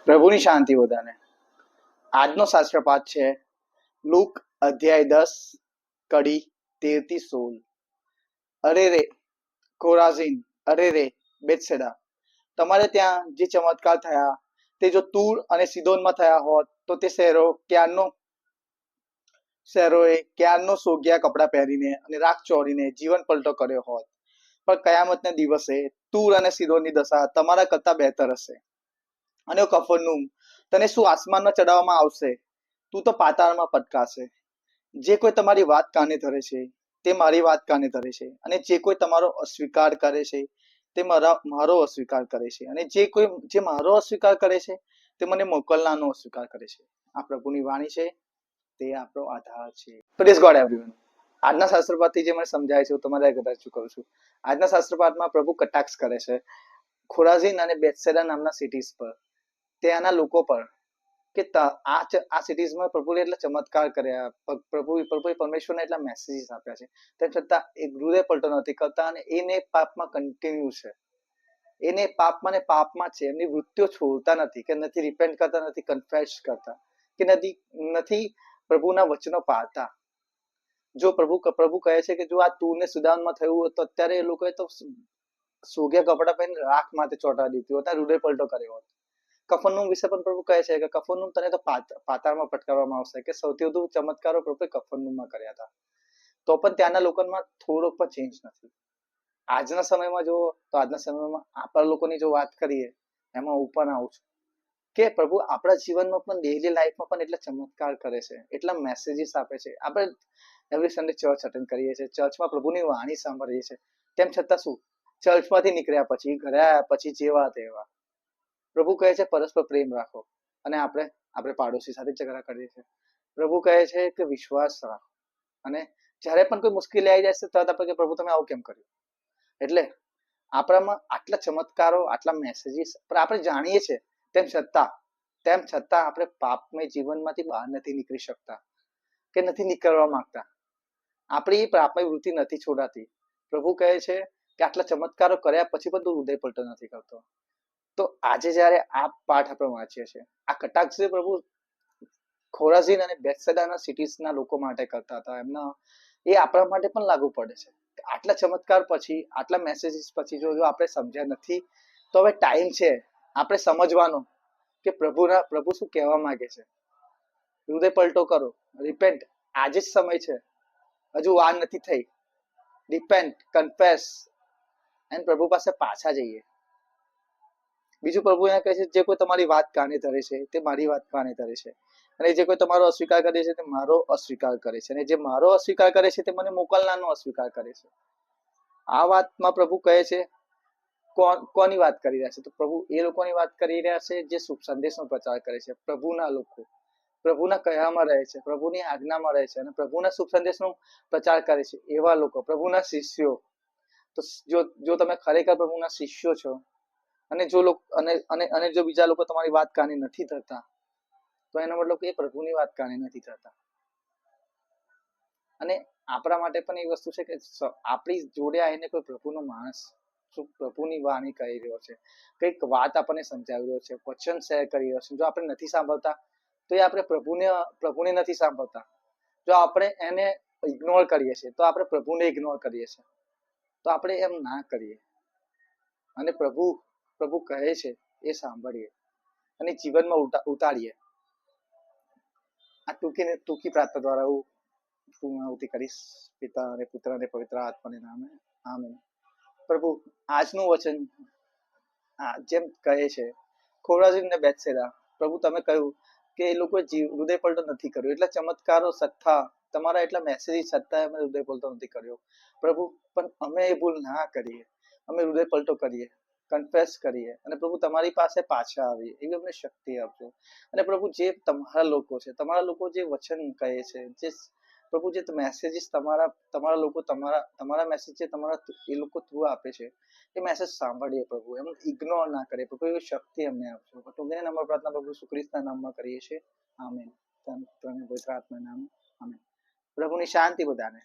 પ્રભુની શાંતિ બધાને. આજનો શાસ્ત્ર પાઠ છે લુક અધ્યાય 10 કડી 13 થી 16. અરે રે કોરાઝીન, અરે રે બેથસેડા, તમારે ત્યાં જે ચમત્કાર થયા તે જો તૂર અને સિદોનમાં થયા હોત તો તે શહેરોએ ક્યારનો સોગ્યા કપડાં પહેરીને અને રાખ ચોરીને જીવન પલટો કર્યો હોત. પણ કયામતના દિવસે તૂર અને સિદોનની દશા તમારા કરતા બહેતર હશે. અને કફરનહૂમ, તને શું આસમાનમાં ચડાવવામાં આવશે? તું તો પાતાળમાં પટકાશે. જે કોઈ તમારી વાત કાને ધરે છે તે મારી વાત કાને ધરે છે, અને જે કોઈ તમારો અસ્વીકાર કરે છે તે મારો અસ્વીકાર કરે છે, અને જે મારો અસ્વીકાર કરે છે તે મને મોકલનારનો અસ્વીકાર કરે છે. આ પ્રભુની વાણી છે, તે આપણો આધાર છે. Praise God everyone. આજના શાસ્ત્રપાઠથી જે મને સમજાય છે હું તમારે કદાચ કરું છું. આજના શાસ્ત્રપાઠમાં પ્રભુ કટાક્ષ કરે છે ખોરાઝીન અને બેથસેદા નામના સિટીઝ પર, ત્યાંના લોકો પર, કે આ સિટીઝમાં પ્રભુએ એટલા ચમત્કાર કર્યા, પ્રભુએ પરમેશ્વરના એટલા મેસેજીસ આપ્યા છે, તેમ છતાં એ હૃદય પલટો નથી કરતા અને એને પાપમાં કન્ટિન્યુ છે. એને પાપમાં છે. એમની વૃત્તિઓ છોડતા નથી, કે નથી રિપેન્ટ કરતા, નથી કન્ફેસ કરતા, કે નથી પ્રભુના વચનો પાળતા. જો પ્રભુ કહે છે કે જો આ તુરને સુદાનમાં થયું હોત તો અત્યારે એ લોકોએ તો સોગ્યા કપડા પહેરીને રાખ માટે ચોંટા દીધી હોત, હૃદય પલટો કર્યો હોત. કફરનહૂમ વિશે પણ પ્રભુ કહે છે કે કફરનહૂમ તને તો પાતાળમાં પટકાવવામાં આવશે, કે સૌથી વધુ ચમત્કારો પ્રભુએ કફરનહૂમમાં કર્યા હતા. તો પણ ત્યાંના લોકોમાં થોડો પણ ચેન્જ નથી. આજના સમયમાં જો તો આજના સમયમાં આપણા લોકોની જો વાત કરીએ, એમાં હું પણ આવું છું કે પ્રભુ આપણા જીવનમાં પણ ડેઈલી લાઈફમાં પણ એટલા ચમત્કાર કરે છે, એટલા મેસેજીસ આપે છે. આપણે એવરી સન્ડે ચર્ચ અટેન્ડ કરીએ છીએ, ચર્ચમાં પ્રભુની વાણી સાંભળીએ છીએ, તેમ છતાં શું ચર્ચમાંથી નીકળ્યા પછી ઘરે આવ્યા પછી જેવા તેવા. પ્રભુ કહે છે પરસ્પર પ્રેમ રાખો, અને આપણે પાડોશી સાથે ઝઘડા કરીએ છીએ. પ્રભુ કહે છે કે વિશ્વાસ રાખો, અને જ્યારે પણ કોઈ મુશ્કેલી આવી જાય છે તરત આપણે પ્રભુ તમે આવું કેમ કર્યું. એટલે આપણામાં આટલા ચમત્કારો, આટલા મેસેજીસ પણ આપણે જાણીએ છીએ, તેમ છતાં આપણે પાપમય જીવનમાંથી બહાર નથી નીકળી શકતા, કે નથી નીકળવા માંગતા. આપણી પાપમય વૃત્તિ નથી છોડાતી. પ્રભુ કહે છે કે આટલા ચમત્કારો કર્યા પછી પણ તું હૃદય પલટો નથી કરતો. તો આજે જ્યારે આ પાઠ આપણે વાંચીએ છીએ, આ કટાક્ષ પ્રભુ ખોરાઝીન અને બેથસેદાના સિટીઝના લોકો માટે કરતા હતા, એ આપણા માટે પણ લાગુ પડે છે. આટલા ચમત્કાર પછી, આટલા મેસેજીસ પછી જો આપણે સમજ્યા નથી, તો હવે ટાઈમ છે આપણે સમજવાનો કે પ્રભુ શું કહેવા માંગે છે. હૃદય પલટો કરો, રિપેન્ટ. આજે જ સમય છે, હજુ વાર નથી થઈ. રિપેન્ટ, કન્ફેસ, એન્ડ પ્રભુ પાસે પાછા જઈએ. બીજું પ્રભુ એને કહે છે જે કોઈ તમારી વાત કાને ધરે છે તે મારી વાત કાને ધરે છે, અને જે કોઈ તમારો અસ્વીકાર કરે છે તે મારો અસ્વીકાર કરે છે, અને જે મારો અસ્વીકાર કરે છે તે મને મોકલનારનો અસ્વીકાર કરે છે. આ વાતમાં પ્રભુ કહે છે કોની વાત કરી રહ્યા છે? તો પ્રભુ એ લોકોની વાત કરી રહ્યા છે જે શુભ સંદેશનો પ્રચાર કરે છે. પ્રભુના લોકો પ્રભુના કહેવામાં રહે છે, પ્રભુની આજ્ઞામાં રહે છે, અને પ્રભુના શુભ સંદેશનો પ્રચાર કરે છે. એવા લોકો પ્રભુના શિષ્યો. તો જો તમે ખરેખર પ્રભુના શિષ્યો છો, અને જો બીજા લોકો તમારી વાત કાને નથી ધરતા, તો એનો મતલબ એ પ્રભુની વાત કાને નથી ધરતા. અને આપણા માટે પણ એ વસ્તુ છે કે આપણી જોડે આવીને કોઈ પ્રભુનો માણસ પ્રભુની વાણી કહી રહ્યો છે, કંઈક વાત આપણને સમજાવી રહ્યો છે, વચન શેર કરી રહ્યો છે, જો આપણે નથી સાંભળતા તો એ આપણે પ્રભુને નથી સાંભળતા. જો આપણે એને ઇગ્નોર કરીએ છીએ તો આપણે પ્રભુને ઇગ્નોર કરીએ છીએ. તો આપણે એમ ના કરીએ, અને પ્રભુ કહે છે એ સાંભળીએ અને જીવનમાં ઉતારીએ. આ ટૂંકી પ્રાર્થના દ્વારા હું પૂર્ણાહુતિ કરીશ. પિતા અને પુત્ર અને પવિત્ર આત્માને નામે આમેન. પ્રભુ આજનું વચન જેમ કહે છે ખોરાઝીન ને બેથસેદા, પ્રભુ તમે કહ્યું કે એ લોકોએ હૃદય પલટો નથી કર્યો. એટલા ચમત્કારો છતાં, તમારા એટલા મેસેજીસ છતાં અમે હૃદય પલટો નથી કર્યો. પ્રભુ પણ અમે એ ભૂલ ના કરીએ, અમે હૃદય પલટો કરીએ, કન્ફેસ કરીએ, અને પ્રભુ તમારી પાસે પાછા આવીએ એવી અમને શક્તિ આપજો. અને પ્રભુ જે તમારા લોકો જે વચન કહે છે, જે પ્રભુ જે મેસેજીસ તમારા લોકો તમારા મેસેજ જે એ લોકો થ્રુ આપે છે, એ મેસેજ સાંભળીએ પ્રભુ, એમ ઇગ્નોર ના કરીએ પ્રભુ. એવી શક્તિ અમને આપજો. ટૂંકને નંબર પ્રાર્થના પ્રભુ ઈસુ ખ્રિસ્તના નામમાં કરીએ છીએ. આમેન. પવિત્ર આત્માના નામે આમેન. પ્રભુની શાંતિ બધાને.